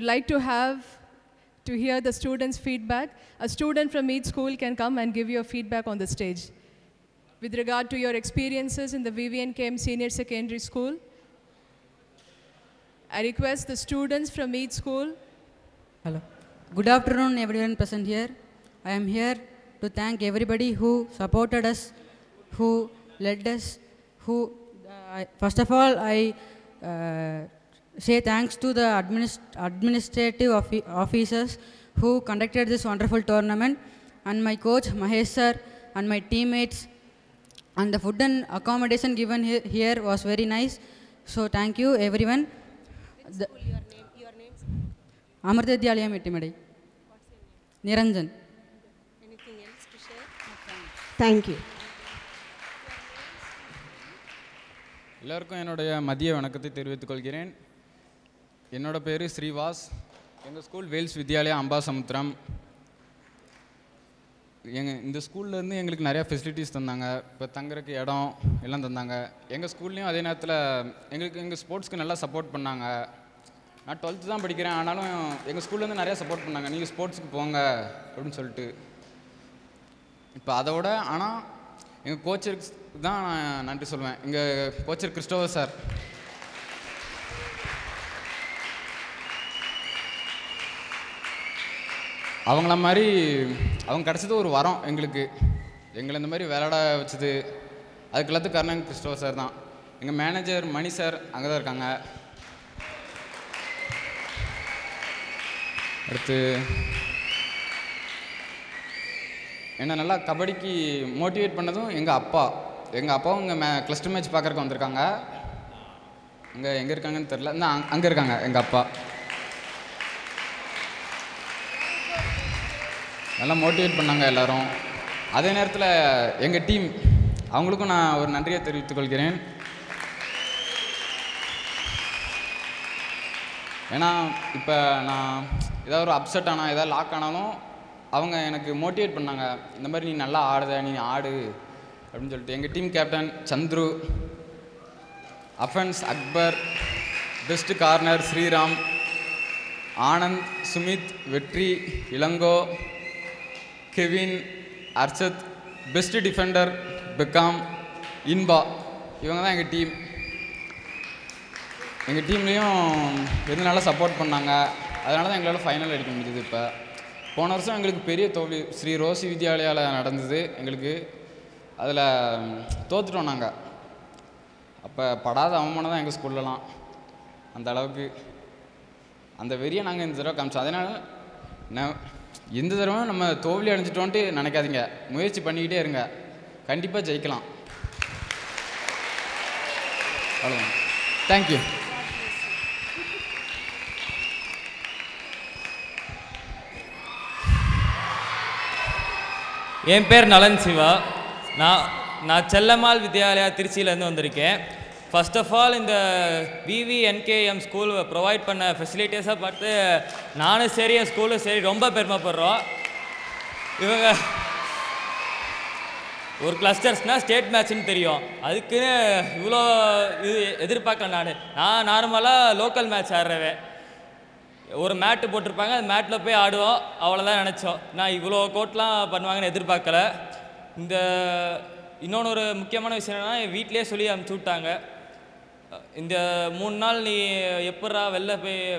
would like to hear the students' feedback. A student from each school can come and give your feedback on the stage. With regard to your experiences in the VVNKM Senior Secondary School, I request the students from each school. Hello. Good afternoon, everyone present here. I am here to thank everybody who supported us, who led us, first of all, I say thanks to the administrative officers who conducted this wonderful tournament, and my coach Mahesh sir, and my teammates, and the food and accommodation given here was very nice. So thank you everyone. Which school, your name? Amartya Vidyalayam Ettimadai. What's your name? Niranjan. Anything else to share? Thank you. எல்லாருக்கும் என்னுடைய மதிய வணக்கத்தை தெரிவித்துக் கொள்கிறேன். என்னோட பேர் ஸ்ரீவாஸ். எங்கள் school Wales Vidyalaya Ambasamudram. இந்த ஸ்கூல்லேருந்து எங்களுக்கு நிறையா ஃபெசிலிட்டிஸ் தந்தாங்க. இப்போ தங்குறதுக்கு இடம் எல்லாம் தந்தாங்க. எங்கள் ஸ்கூல்லேயும் அதே நேரத்தில் எங்கள் ஸ்போர்ட்ஸ்க்கு நல்லா சப்போர்ட் பண்ணாங்க. நான் 12th தான் படிக்கிறேன், ஆனாலும் எங்கள் ஸ்கூல்லேருந்து நிறையா சப்போர்ட் பண்ணாங்க. நீங்கள் ஸ்போர்ட்ஸுக்கு போங்க அப்படின்னு சொல்லிட்டு. இப்போ அதோட ஆனால் எங்கள் கோச்சருக்கு தான் நான் நன்றி சொல்லுவேன். எங்கள் கோச்சர் கிறிஸ்டோபர் சார். அவங்கள மாதிரி அவங்க கிடச்சது ஒரு வரம் எங்களுக்கு. எங்களை இந்த மாதிரி விளையாட வச்சது அதுக்கு எல்லாத்துக்கும் காரணம் கிறிஸ்டோபர் சார் தான். எங்கள் மேனேஜர் மணி சார் அங்கே தான் இருக்காங்க. அடுத்து என்னை நல்லா கபடிக்கு மோட்டிவேட் பண்ணதும் எங்கள் அப்பாவும் இங்கே கிளஸ்டர் மேட்ச் பார்க்குறக்கு வந்திருக்காங்க. எங்கே இருக்காங்கன்னு தெரில, இன்னும் அங்கே இருக்காங்க எங்கள் அப்பா. நல்லா மோட்டிவேட் பண்ணாங்க எல்லோரும். அதே நேரத்தில் எங்கள் டீம் அவங்களுக்கும் நான் ஒரு நன்றியை தெரிவித்துக் கொள்கிறேன். ஏன்னா இப்போ நான் ஏதாவது ஒரு அப்செட் ஆனால் ஏதாவது லாக் ஆனாலும் அவங்க எனக்கு மோட்டிவேட் பண்ணாங்க. இந்த மாதிரி நீ நல்லா ஆடுத, நீ ஆடு அப்படின்னு சொல்லிட்டு. எங்கள் team captain Chandru, offence Akbar, best corner Sriram, Anand, Sumit, Vetri, Ilango, Kevin, Arshad, best defender Beckham, Inba, இவங்க தான் எங்கள் டீம். எங்கள் டீம்லேயும் எது நல்லா சப்போர்ட் பண்ணாங்க. அதனால தான் எங்களால் ஃபைனல் அடிக்க முடியுது. இப்போ போன வருஷம் எங்களுக்கு பெரிய தோல்வி ஸ்ரீ ரோசி வித்யாலயாவில் நடந்தது எங்களுக்கு. அதில் தோற்றுட்டோம் நாங்கள். அப்போ படாத அவமானம் தான் எங்கள் ஸ்கூல்லலாம். அந்த அளவுக்கு அந்த வெறியை நாங்கள் இந்த தடவை காமிச்சோம். அதனால் எந்த தடவை நம்ம தோல்வி அடைஞ்சிட்டோன்ட்டு நினைக்காதீங்க, முயற்சி பண்ணிக்கிட்டே இருங்க, கண்டிப்பாக ஜெயிக்கலாம். அவ்வளோதான். தேங்க்யூ. என் பேர் நலன் சிவா. நான் செல்லம்மாள் வித்யாலயா திருச்சியிலேருந்து வந்திருக்கேன். ஃபர்ஸ்ட் ஆஃப் ஆல் இந்த VVNKM ஸ்கூல் ப்ரொவைட் பண்ண ஃபெசிலிட்டிஸை பார்த்து நானும் சரி என் ஸ்கூலும் சரி ரொம்ப பெருமைப்படுறோம். இவங்க ஒரு கிளஸ்டர்ஸ்னால் ஸ்டேட் மேட்ச்னு தெரியும், அதுக்குன்னு இவ்வளோ இது எதிர்பார்க்கல. நான் நார்மலாக லோக்கல் மேட்ச் ஆடுறவேன். ஒரு மேட்டு போட்டிருப்பாங்க, அந்த மேட்டில் போய் ஆடுவோம், அவ்வளோதான் நினச்சோம். நான் இவ்வளோ கோட்லாம் பண்ணுவாங்கன்னு எதிர்பார்க்கல. இன்னொன்று ஒரு முக்கியமான விஷயம் என்னென்னா, என் வீட்டிலே சொல்லி அனுப்பிச்சி விட்டாங்க, இந்த 3 நாள் நீ எப்பட்றா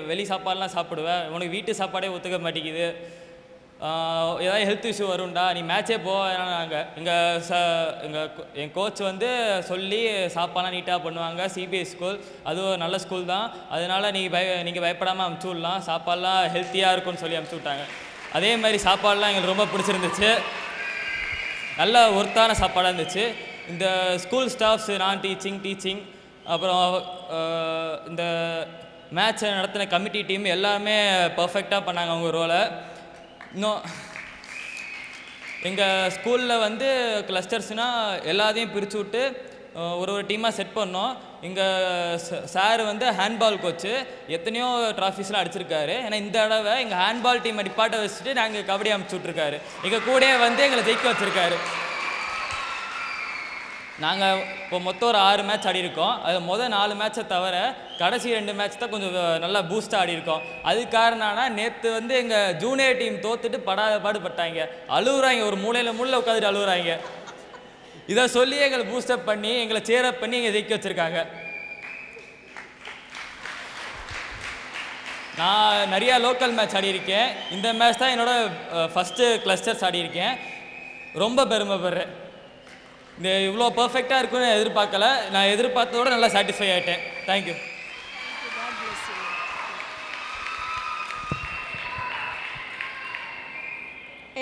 வெளி சாப்பாடுலாம் சாப்பிடுவேன், உனக்கு வீட்டு சாப்பாடே ஒத்துக்க மாட்டேங்குது, ஏதாவது ஹெல்த் இஷ்யூ வரும்டா, நீ மேட்சே போனாங்க. என் கோச் வந்து சொல்லி சாப்பாடெலாம் நீட்டாக பண்ணுவாங்க. CBSE ஸ்கூல், அதுவும் நல்ல ஸ்கூல் தான். அதனால் நீங்கள் பயப்படாமல் அனுப்பிச்சி விடலாம், சாப்பாடெலாம் ஹெல்த்தியாக இருக்கும்னு சொல்லி அனுப்பிச்சி விட்டாங்க. அதே மாதிரி சாப்பாடெலாம் எங்களுக்கு ரொம்ப பிடிச்சிருந்துச்சு, நல்ல ஒர்த்தான சாப்பாடாக இருந்துச்சு. இந்த ஸ்கூல் ஸ்டாஃப்ஸ், நான் டீச்சிங், அப்புறம் இந்த மேட்சை நடத்தின கமிட்டி டீம் எல்லாமே பர்ஃபெக்டாக பண்ணாங்க அவங்க ரோலை. இன்னும் எங்கள் ஸ்கூலில் வந்து கிளஸ்டர்ஸ்னால் எல்லாத்தையும் பிரித்து விட்டு ஒரு டீமாக செட் பண்ணோம். எங்கள் சார் வந்து ஹேண்ட்பால் கோச்சு, எத்தனையோ ட்ராஃபிஸ்லாம் அடிச்சிருக்காரு. ஏன்னா இந்த தடவை எங்கள் ஹேண்ட்பால் டீமை டிபார்ட்டை வச்சுட்டு நாங்கள் கபடி அனுப்பிச்சி விட்ருக்காரு. எங்கள் கூடயே வந்து எங்களை ஜெயிக்க வச்சுருக்காரு. நாங்கள் இப்போ மொத்தம் ஒரு 6 மேட்ச் ஆடிருக்கோம். அது முதல் 4 மேட்சை தவிர கடைசி 2 மேட்ச் தான் கொஞ்சம் நல்லா பூஸ்டாக ஆடி இருக்கோம். அதுக்கு காரணம்னா நேற்று வந்து எங்கள் ஜூனியர் டீம் தோத்துட்டு பாடுபட்டாங்க, அழுகுறாங்க, ஒரு மூலையில் உட்காந்துட்டு அழுகுறாங்க. இதை சொல்லி எங்களை பூஸ்டப் பண்ணி எங்களை சேரப் பண்ணி எங்களை ஜெயிக்க வச்சுருக்காங்க. நான் நிறையா லோக்கல் மேட்ச் ஆடியிருக்கேன். இந்த மேட்ச் தான் என்னோடய ஃபஸ்ட்டு கிளஸ்டர்ஸ் ஆடியிருக்கேன். ரொம்ப பெருமைப்படுறேன். இந்த இவ்வளோ பர்ஃபெக்டாக இருக்குன்னு எதிர்பார்க்கல. நான் எதிர்பார்த்ததோட நல்லா சாட்டிஸ்ஃபை ஆகிட்டேன். Thank you.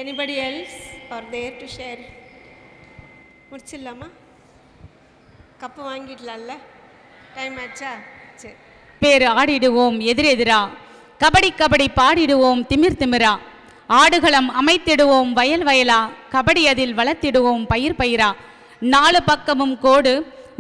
Anybody else are there to share? முடிச்சிடலாமா? கப்பு வாங்கிடலாம்ல, டைம் ஆச்சா? சரி. பேர் ஆடிடுவோம் எதிரெதிரா, கபடி கபடி பாடிடுவோம் திமிர் திமிரா, ஆடுகளம் அமைத்திடுவோம் வயல் வயலா, கபடி அதில் வளர்த்திடுவோம் பயிர் பயிரா, 4 பக்கமும் கோடு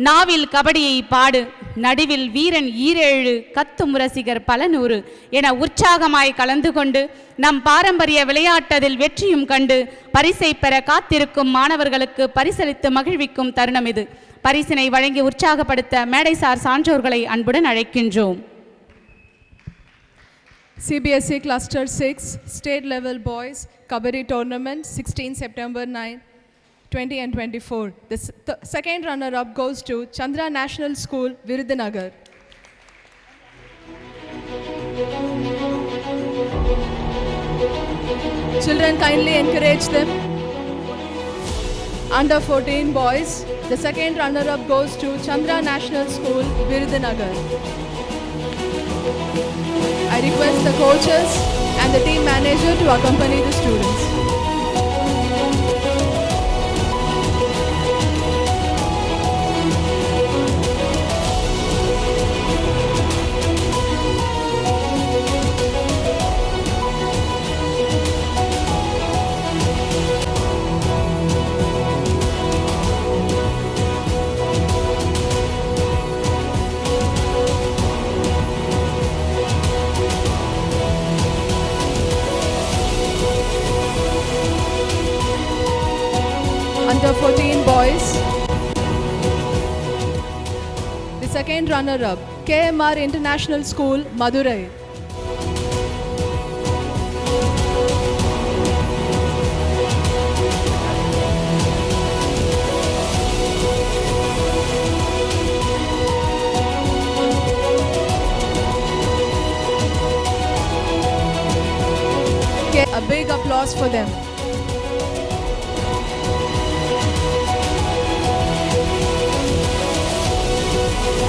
நாவில் கபடியை பாடு, நடுவில் வீரன் 7 கத்து முரசிகர் பல 100 என உற்சாகமாய் கலந்து கொண்டு நம் பாரம்பரிய விளையாட்டதில் வெற்றியும் கண்டு பரிசை பெற காத்திருக்கும் மாணவர்களுக்கு பரிசளித்து மகிழ்விக்கும் தருணம் இது. பரிசினை வழங்கி உற்சாகப்படுத்த மேடைசார் சான்றோர்களை அன்புடன் அழைக்கின்றோம். CBSE Cluster 6 State Level Boys Kabaddi Tournament 16 September 9, 20 and 24. The second runner-up goes to Chandra National School, Virudhunagar. Children, kindly encourage them. Under 14 boys, the second runner-up goes to Chandra National School, Virudhunagar. I request the coaches and the team manager to accompany the students. Under 14 boys, the second runner-up, KMR International School, Madurai. A big applause for them.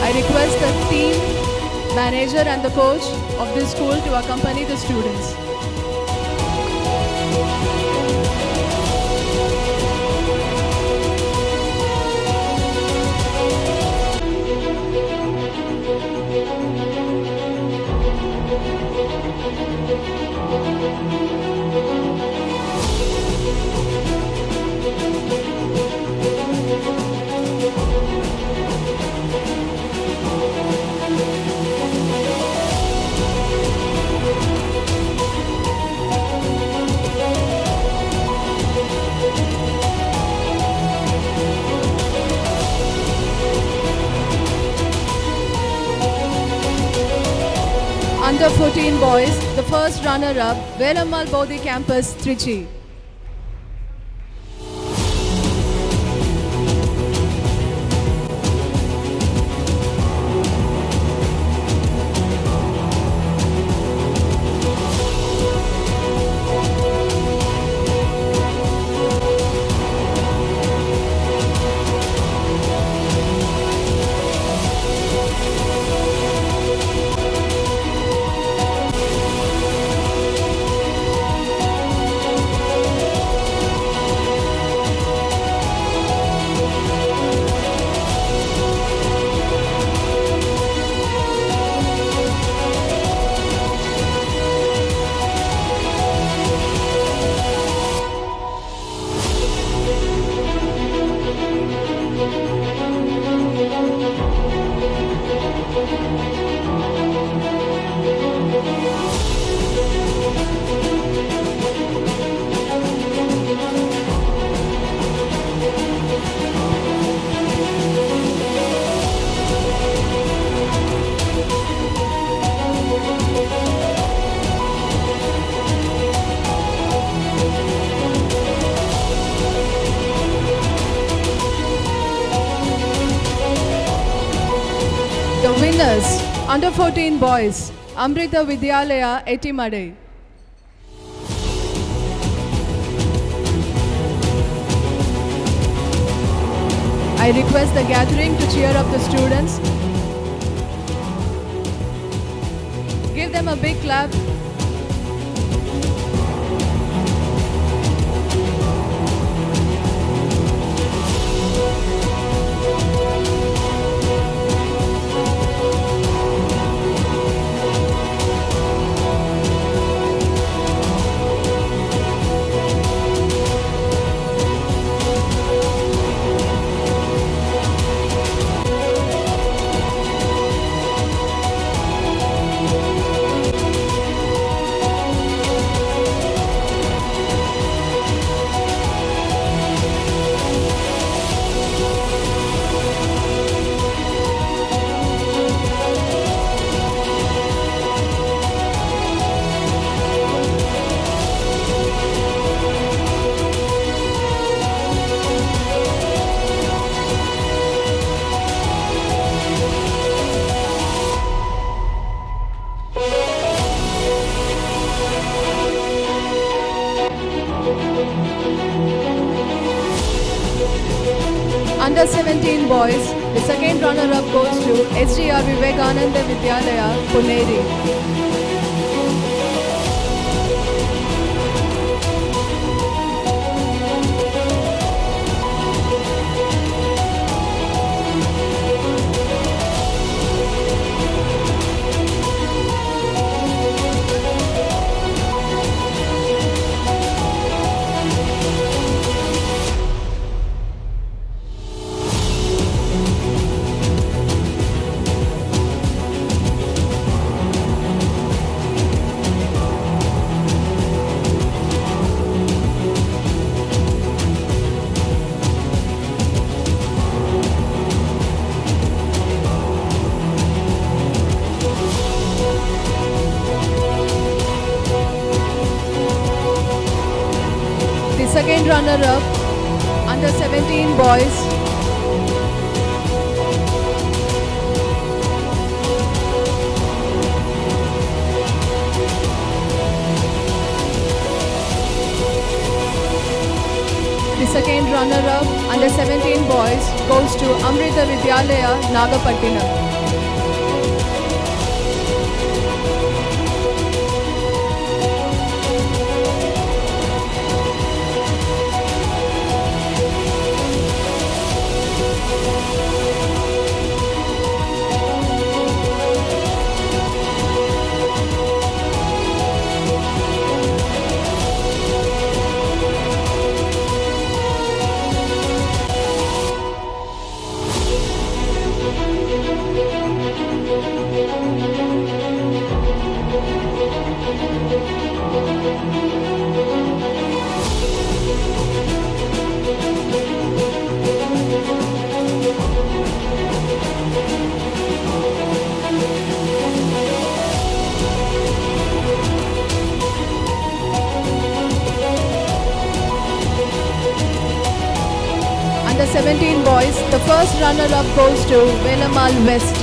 I request the team, manager and the coach of this school to accompany the students. Under 14 boys, the first runner-up, Velammal Bodhi Campus, Trichy. Winners, under 14 boys, Amrita Vidyalaya, Etimadai. I request the gathering to cheer up the students. Give them a big clap. Under 17 boys, the second runner-up goes to SGR Vivekananda Vidyalaya, Puneri. The second runner-up, under 17 boys, the second runner-up, under 17 boys, goes to Amrita Vidyalaya, Nagapattinam. Under 17 boys, the first runner-up goes to Velamal West.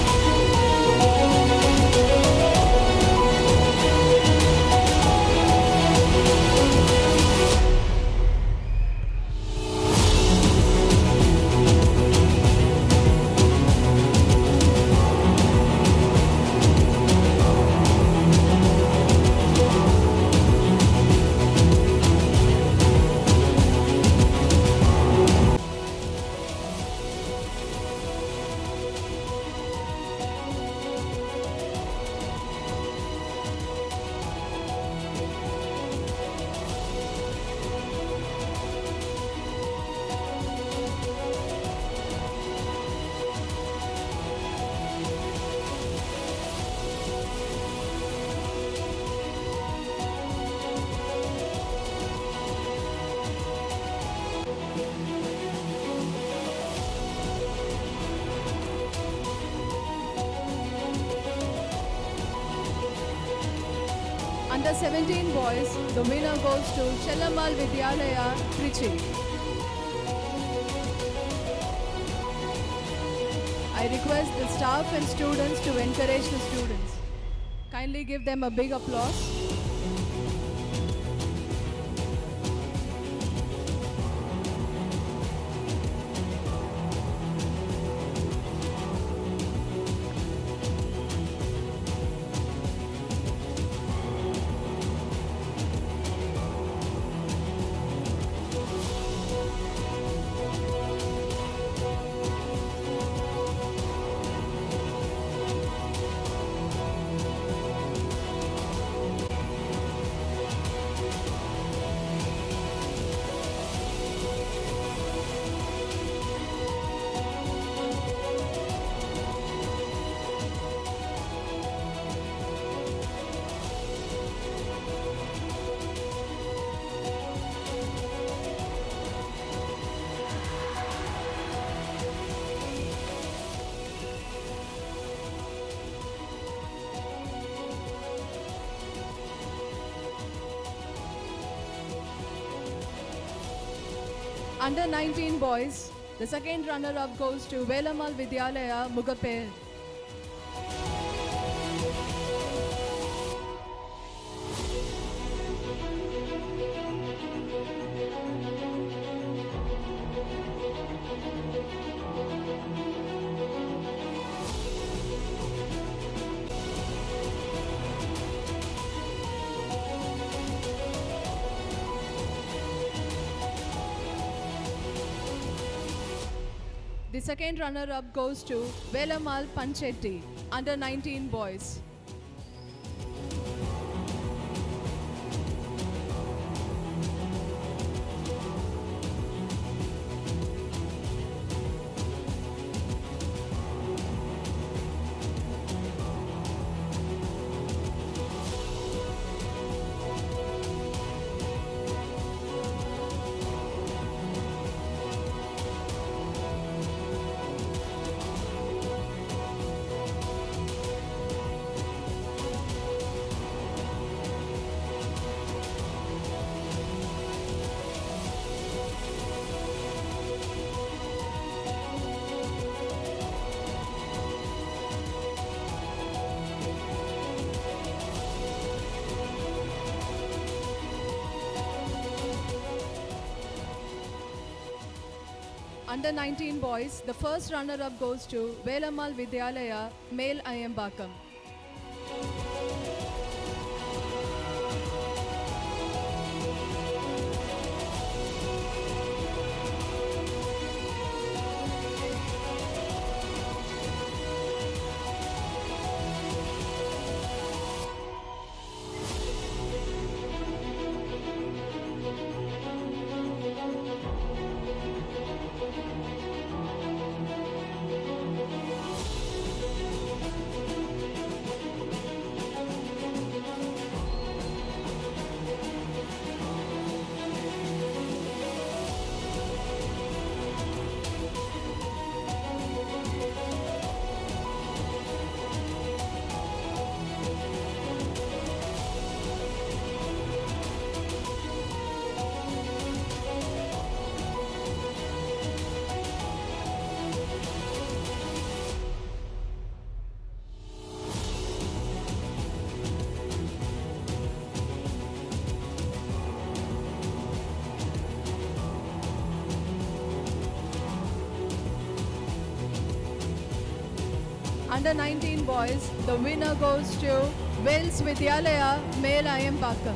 Under 17 boys, the winner goes to Chellamal Vidyalaya, Trichy. I request the staff and students to encourage the students. Kindly give them a big applause. Under 19 boys, the second runner-up goes to Velamal Vidyalaya, Mugapel. The second runner-up goes to Velamal Panchetti, under 19 boys. Under 19 boys, the first runner-up goes to Velamal Vidyalaya, male Ayambakam. Under 19 boys, the winner goes to Wells Vidyalaya, male Ayambakam.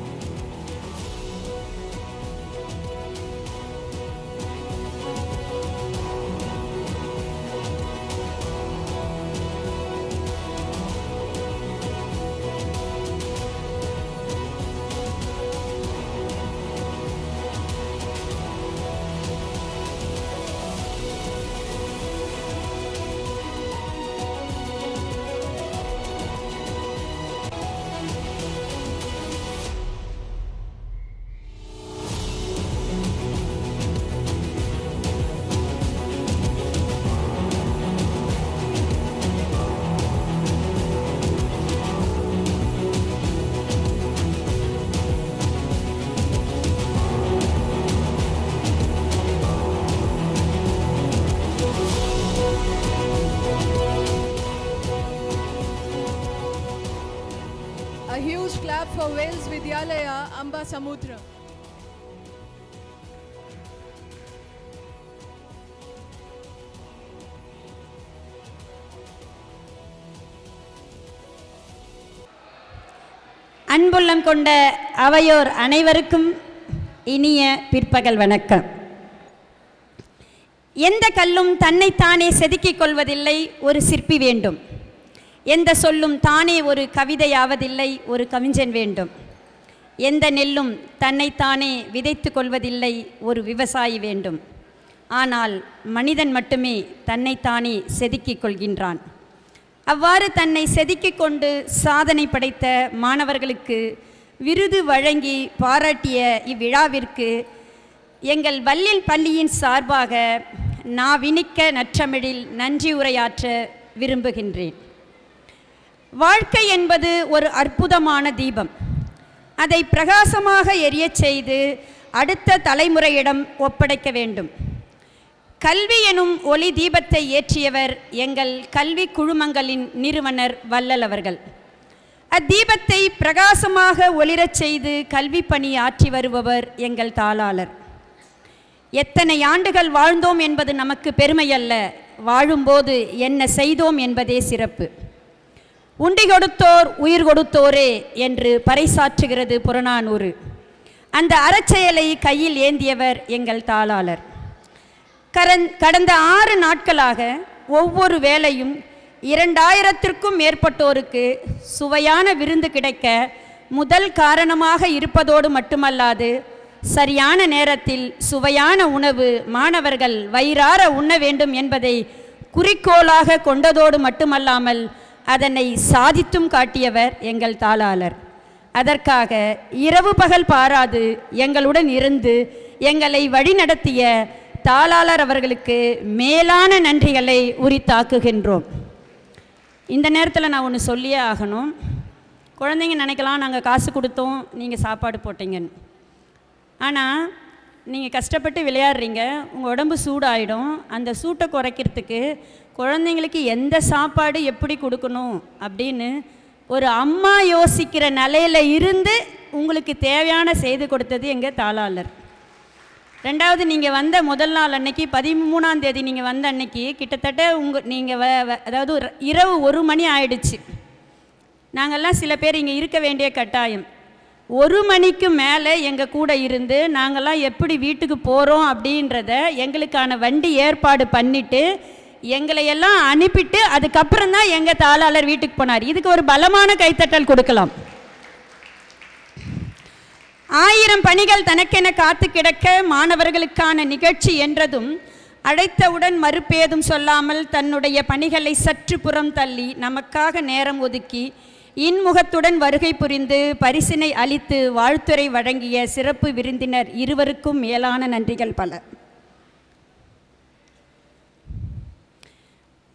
Lions Vidyalaya, Amba Samudra. அன்புள்ளம் கொண்ட அவையோர் அனைவருக்கும் இனிய பிற்பகல் வணக்கம். எந்த கல்லும் தன்னைத்தானே செதுக்கிக் கொள்வதில்லை, ஒரு சிற்பி வேண்டும். எந்த சொல்லும் தானே ஒரு கவிதையாவதில்லை, ஒரு கவிஞன் வேண்டும். எந்த நெல்லும் தன்னைத்தானே விதைத்து கொள்வதில்லை, ஒரு விவசாயி வேண்டும். ஆனால் மனிதன் மட்டுமே தன்னைத்தானே செதுக்கிக் கொள்கின்றான். அவ்வாறு தன்னை செதுக்கிக் கொண்டு சாதனை படைத்த மாணவர்களுக்கு விருது வழங்கி பாராட்டிய இவ்விழாவிற்கு எங்கள் வல்லில் பள்ளியின் சார்பாக நாவினிக்க நற்றமிழில் நன்றி உரையாற்ற விரும்புகின்றேன். வாழ்க்கை என்பது ஒரு அற்புதமான தீபம். அதை பிரகாசமாக எரியச் செய்து அடுத்த தலைமுறையிடம் ஒப்படைக்க வேண்டும். கல்வி எனும் ஒளி தீபத்தை ஏற்றியவர் எங்கள் கல்வி குழுமங்களின் நிறுவனர் வள்ளல் அவர்கள். அத்தீபத்தை பிரகாசமாக ஒளிரச் செய்து கல்வி பணி ஆற்றி வருபவர் எங்கள் தாளாளர். எத்தனை ஆண்டுகள் வாழ்ந்தோம் என்பது நமக்கு பெருமையல்ல, வாழும்போது என்ன செய்தோம் என்பதே சிறப்பு. உண்டி கொடுத்தோர் உயிர் கொடுத்தோரே என்று பறைசாற்றுகிறது புறநானூறு. அந்த அறச்செயலை கையில் ஏந்தியவர் எங்கள் தாளாளர். கடந்த 6 நாட்களாக ஒவ்வொரு வேளையும் 2000த்திற்கும் மேற்பட்டோருக்கு சுவையான விருந்து கிடைக்க முதல் காரணமாக இருப்பதோடு மட்டுமல்லாது, சரியான நேரத்தில் சுவையான உணவு மாணவர்கள் வயிறார உண்ண வேண்டும் என்பதை குறிக்கோளாக கொண்டதோடு மட்டுமல்லாமல் அதனை சாதித்தும் காட்டியவர் எங்கள் தாளாளர். அதற்காக இரவு பகல் பாராது எங்களுடன் இருந்து எங்களை வழிநடத்திய தாளாளர் அவர்களுக்கு மேலான நன்றிகளை உரித்தாக்குகின்றோம். இந்த நேரத்தில் நான் ஒன்று சொல்லியே ஆகணும். குழந்தைங்க நினைக்கலாம் நாங்கள் காசு கொடுத்தோம், நீங்கள் சாப்பாடு போட்டீங்கன்னு. ஆனால் நீங்கள் கஷ்டப்பட்டு விளையாடுறீங்க, உங்கள் உடம்பு சூடாயிடும். அந்த சூட்டை குறைக்கிறதுக்கு குழந்தைங்களுக்கு எந்த சாப்பாடு எப்படி கொடுக்கணும் அப்படின்னு ஒரு அம்மா யோசிக்கிற நிலையில் இருந்து உங்களுக்கு தேவையான செய்து கொடுத்தது எங்கள் தாளாளர். ரெண்டாவது, நீங்கள் வந்த முதல் நாள் அன்னைக்கு 13ஆம் தேதி நீங்கள் வந்த அன்னைக்கு கிட்டத்தட்ட நீங்கள் அதாவது இரவு 1 மணி ஆயிடுச்சு. நாங்கள்லாம் சில பேர் இங்கே இருக்க வேண்டிய கட்டாயம். 1 மணிக்கு மேலே எங்கள் கூட இருந்து நாங்கள்லாம் எப்படி வீட்டுக்கு போகிறோம் அப்படின்றத எங்களுக்கான வண்டி ஏற்பாடு பண்ணிவிட்டு எங்களையெல்லாம் அனுப்பிட்டு அதுக்கப்புறம் தான் எங்கள் தாளாளர் வீட்டுக்கு போனார். இதுக்கு ஒரு பலமான கைத்தட்டல் கொடுக்கலாம். 1000 பணிகள் தனக்கென காத்து கிடக்க மாணவர்களுக்கான நிகழ்ச்சி என்றதும் அழைத்தவுடன் மறுப்பேதும் சொல்லாமல் தன்னுடைய பணிகளை சற்று புறம் தள்ளி நமக்காக நேரம் ஒதுக்கி இன்முகத்துடன் வருகை புரிந்து பரிசினை அளித்து வாழ்த்துரை வழங்கிய சிறப்பு விருந்தினர் இருவருக்கும் மேலான நன்றிகள் பல.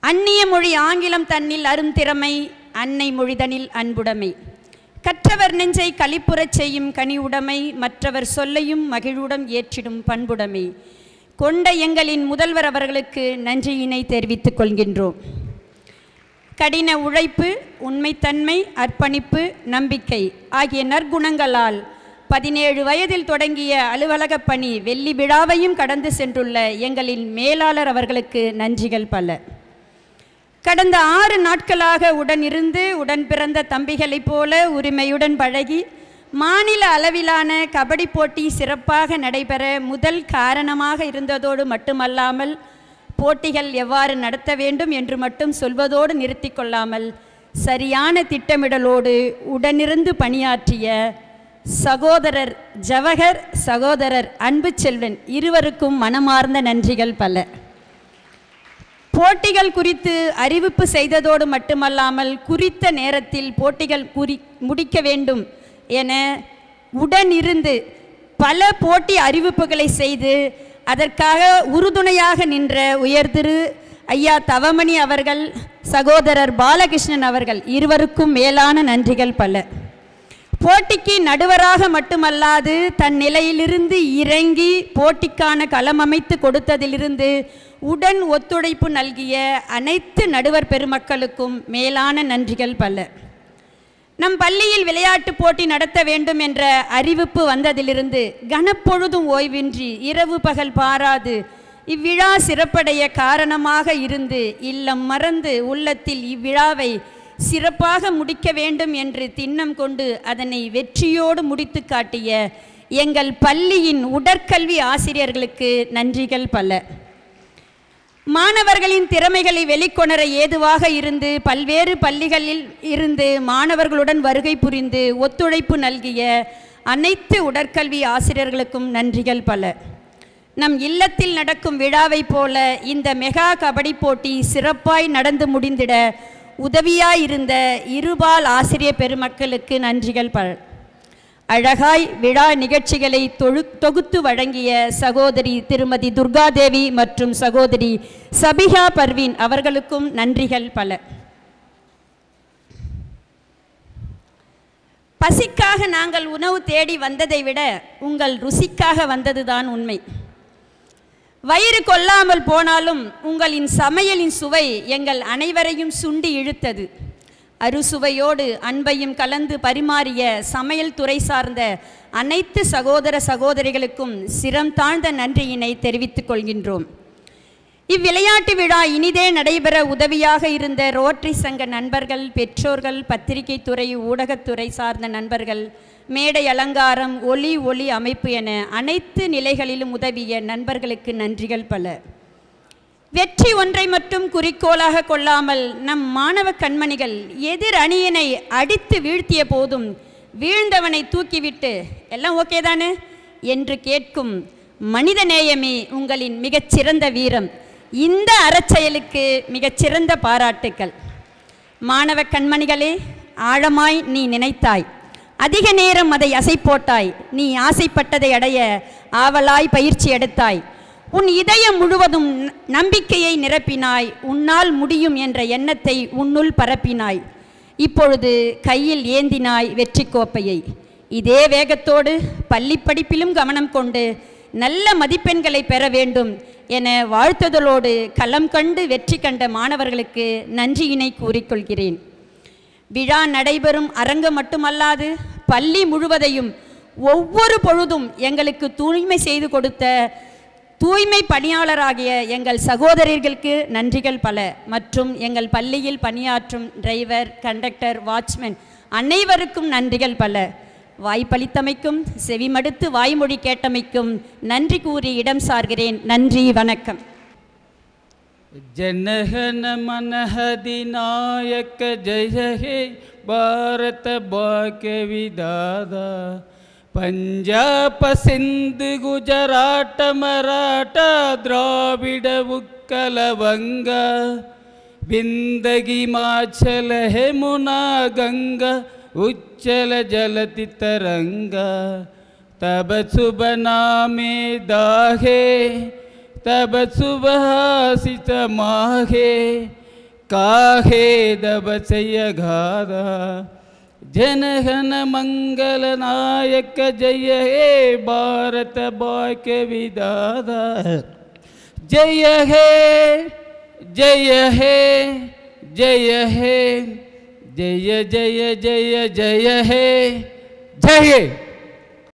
அந்நிய மொழி ஆங்கிலம் தன்னில் அருந்திறமை, அன்னை மொழிதனில் அன்புடைமை. கற்றவர் நெஞ்சை களிப்புறச் செய்யும் கனிவுடைமை, மற்றவர் சொல்லையும் மகிழ்வுடன் ஏற்றிடும் பண்புடைமை கொண்ட எங்களின் முதல்வர் அவர்களுக்கு நன்றியினை தெரிவித்துக் கொள்கின்றோம். கடின உழைப்பு, உண்மைத்தன்மை, அர்ப்பணிப்பு, நம்பிக்கை ஆகிய நற்குணங்களால் 17 வயதில் தொடங்கிய அலுவலக பணி வெள்ளி விழாவையும் கடந்து சென்றுள்ள எங்களின் மேலாளர் அவர்களுக்கு நன்றிகள் பல. கடந்த 6 நாட்களாக உடனிருந்து உடன் பிறந்த தம்பிகளைப் போல உரிமையுடன் பழகி மாநில அளவிலான கபடி போட்டி சிறப்பாக நடைபெற முதல் காரணமாக இருந்ததோடு மட்டுமல்லாமல் போட்டிகள் எவ்வாறு நடத்த வேண்டும் என்று மட்டும் சொல்வதோடு நிறுத்தி கொள்ளாமல் சரியான திட்டமிடலோடு உடனிருந்து பணியாற்றிய சகோதரர் ஜவஹர், சகோதரர் அன்பு செல்வன் இருவருக்கும் மனமார்ந்த நன்றிகள் பல. போட்டிகள் குறித்து அறிவிப்பு செய்ததோடு மட்டுமல்லாமல் குறித்த நேரத்தில் போட்டிகள் முடிக்க வேண்டும் என உடனிருந்து பல போட்டி அறிவிப்புகளை செய்து அதற்காக உறுதுணையாக நின்ற உயர்திரு ஐயா தவமணி அவர்கள், சகோதரர் பாலகிருஷ்ணன் அவர்கள் இருவருக்கும் மேலான நன்றிகள் பல. போட்டிக்கு நடுவராக மட்டுமல்லாது தன் நிலையிலிருந்து இறங்கி போட்டிக்கான களம் அமைத்து கொடுத்ததிலிருந்து உடன் ஒத்துழைப்பு நல்கிய அனைத்து நடுவர் பெருமக்களுக்கும் மேலான நன்றிகள் பல. நம் பள்ளியில் விளையாட்டு போட்டி நடத்த வேண்டும் என்ற அறிவிப்பு வந்ததிலிருந்து கனப்பொழுதும் ஓய்வின்றி இரவு பகல் பாராது இவ்விழா சிறப்படைய காரணமாக இருந்து இல்லம் மறந்து உள்ளத்தில் இவ்விழாவை சிறப்பாக முடிக்க வேண்டும் என்று திண்ணம் கொண்டு அதனை வெற்றியோடு முடித்து காட்டிய எங்கள் பள்ளியின் உடற்கல்வி ஆசிரியர்களுக்கு நன்றிகள் பல. மாணவர்களின் திறமைகளை வெளிக்கொணர ஏதுவாக இருந்து பல்வேறு பள்ளிகளில் இருந்து மாணவர்களுடன் வருகை புரிந்து ஒத்துழைப்பு நல்கிய அனைத்து உடற்கல்வி ஆசிரியர்களுக்கும் நன்றிகள் பல. நம் இல்லத்தில் நடக்கும் விழாவை போல இந்த மெகா கபடி போட்டி சிறப்பாய் நடந்து முடிந்திட உதவியாயிருந்த இருபால் ஆசிரிய பெருமக்களுக்கு நன்றிகள் பல. அழகாய் விழா நிகழ்ச்சிகளை தொகுத்து வழங்கிய சகோதரி திருமதி துர்காதேவி மற்றும் சகோதரி சபிஹா பர்வீன் அவர்களுக்கும் நன்றிகள் பல. பசிக்காக நாங்கள் உணவு தேடி வந்ததை விட உங்கள் ருசிக்காக வந்ததுதான் உண்மை. வயிறு கொள்ளாமல் போனாலும் உங்களின் சமையலின் சுவை எங்கள் அனைவரையும் சுண்டி இழுத்தது. அறுசுவையோடு அன்பையும் கலந்து பரிமாறிய சமையல் துறை சார்ந்த அனைத்து சகோதர சகோதரிகளுக்கும் சிரம் தாழ்ந்த நன்றியினை தெரிவித்துக் கொள்கின்றோம். இவ்விளையாட்டு விழா இனிதே நடைபெற உதவியாக இருந்த ரோட்டரி சங்க நண்பர்கள், பெற்றோர்கள், பத்திரிகை துறை, ஊடகத்துறை சார்ந்த நண்பர்கள், மேடை அலங்காரம், ஒளி அமைப்பு என அனைத்து நிலைகளிலும் உதவிய நண்பர்களுக்கு நன்றிகள் பல. வெற்றி ஒன்றை மட்டும் குறிக்கோளாக கொள்ளாமல் நம் மாணவ கண்மணிகள் எதிர் அணியினை அடித்து வீழ்த்திய போதும் வீழ்ந்தவனை தூக்கிவிட்டு எல்லாம் ஓகே தானே என்று கேட்கும் மனித நேயமே உங்களின் மிகச்சிறந்த வீரம். இந்த அறச்செயலுக்கு மிகச்சிறந்த பாராட்டுக்கள். மாணவ கண்மணிகளே, ஆழமாய் நீ நினைத்தாய், அதிக நேரம் அதை அசை போட்டாய், நீ ஆசைப்பட்டதை அடைய ஆவலாய் பயிற்சி எடுத்தாய், உன் இதயம் முழுவதும் நம்பிக்கையை நிரப்பினாய், உன்னால் முடியும் என்ற எண்ணத்தை உன்னுள் பரப்பினாய். இப்பொழுது கையில் ஏந்தினாய் வெற்றி கோப்பையை. இதே வேகத்தோடு பள்ளி படிப்பிலும் கவனம் கொண்டு நல்ல மதிப்பெண்களை பெற வேண்டும் என வாழ்த்துதலோடு களம் கண்டு வெற்றி கண்ட மாணவர்களுக்கு நன்றியினை கூறிக்கொள்கிறேன். விழா நடைபெறும் அரங்கு மட்டுமல்லாது பள்ளி முழுவதையும் ஒவ்வொரு பொழுதும் எங்களுக்கு தூய்மை செய்து கொடுத்த தூய்மை பணியாளராகிய எங்கள் சகோதரர்களுக்கு நன்றிகள் பல. மற்றும் எங்கள் பள்ளியில் பணியாற்றும் டிரைவர், கண்டக்டர், வாட்ச்மேன் அனைவருக்கும் நன்றிகள் பல. வாய்ப்பளித்தமைக்கும் செவிமடுத்து வாய்மொழி கேட்டமைக்கும் நன்றி கூறி இடம் சார்கிறேன். நன்றி, வணக்கம். जनगण मन अधिनायक जय हे भारत भाग्य विधाता पंजाब सिंध गुजरात मराठा द्राविड उत्कल वंगा बिंदगी माचल यमुना गंगा उच्चल जलति तरंगा तब शुभ नामे दाहे तब सुभाषित माहे काहे दब चय घादा जनगण मंगल नायक जय हे भारत भाग्य विधाता जय हे जय हे जय हे जय जय जय जय हे जय हे।